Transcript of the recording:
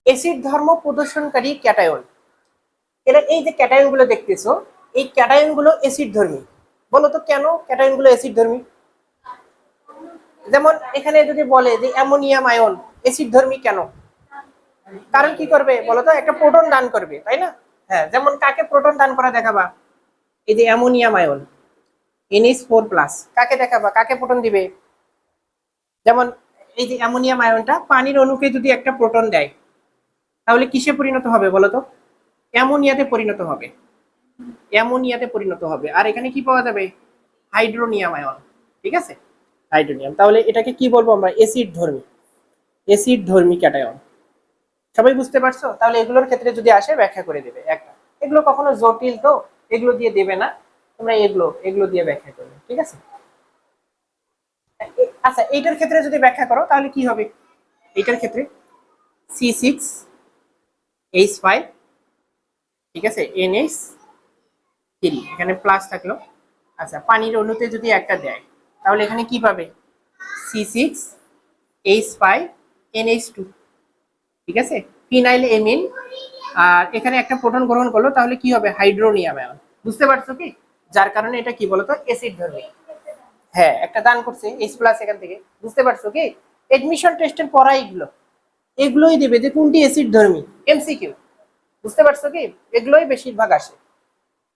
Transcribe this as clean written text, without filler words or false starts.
Acid ধর্ম প্রদর্শনকারী cation. এরা এই যে ক্যাটায়ন গুলো দেখতেছো, এই ক্যাটায়ন গুলো অ্যাসিড ধর্মী। বলো তো কেন ক্যাটায়ন গুলো অ্যাসিড ধর্মী? যেমন এখানে যদি বলে যে অ্যামোনিয়াম আয়ন অ্যাসিড ধর্মী কেন, কারণ কি করবে বলো তো, একটা প্রোটন দান করবে, তাই না? হ্যাঁ, যেমন কাকে প্রোটন দান করা দেখাবা? এই যে অ্যামোনিয়াম আয়ন NH4+, কাকে দেখাবা, কাকে প্রোটন দিবে? যেমন এই যে অ্যামোনিয়াম আয়নটা পানির অণুকে যদি একটা প্রোটন দেয়, তাহলে কিসে পরিণত হবে বলো তো? অ্যামোনিয়াতে পরিণত হবে। অ্যামোনিয়াতে পরিণত হবে। আর এখানে কি পাওয়া যাবে? Hydronium ion. ঠিক আছে, হাইড্রোনিয়াম। তাহলে এটাকে কি বলবো আমরা? অ্যাসিড ধর্মী। অ্যাসিড ধর্মী ক্যাটায়ন। সবাই বুঝতে পারছো? তাহলে এগুলোর ক্ষেত্রে যদি আসে ব্যাখ্যা করে দেবে একটা। এগুলো কখনো জটিল তো, এগুলো দিয়ে দেবে না, তোমরা এগুলো দিয়ে ব্যাখ্যা করবে। ঠিক আছে। আচ্ছা, এইটার ক্ষেত্রে যদি ব্যাখ্যা করো তাহলে কি হবে? এইটার ক্ষেত্রে C6H5, ঠিক আছে, NH3, এখানে প্লাস থাকলো। আচ্ছা, পানির অণুতে যদি একটা দেয় তাহলে এখানে কি পাবে? C6H5NH2, ঠিক আছে, ফিনাইল এমিন। আর এখানে একটা প্রোটন গ্রহণ করলো, তাহলে কি হবে? Hydronium ion. বুঝতে পারছো কি? যার কারণে এটা কি বলতো? অ্যাসিড ধর্মী। হ্যাঁ, একটা দান করছে H+ এখান থেকে। বুঝতে পারছো কি? এডমিশন টেস্টের পড়া এগুলোই দেবে যে কোনটি অ্যাসিড ধর্মী, MCQ। বুঝতে পারছো কি? এগুলোই বেশিরভাগ আসে।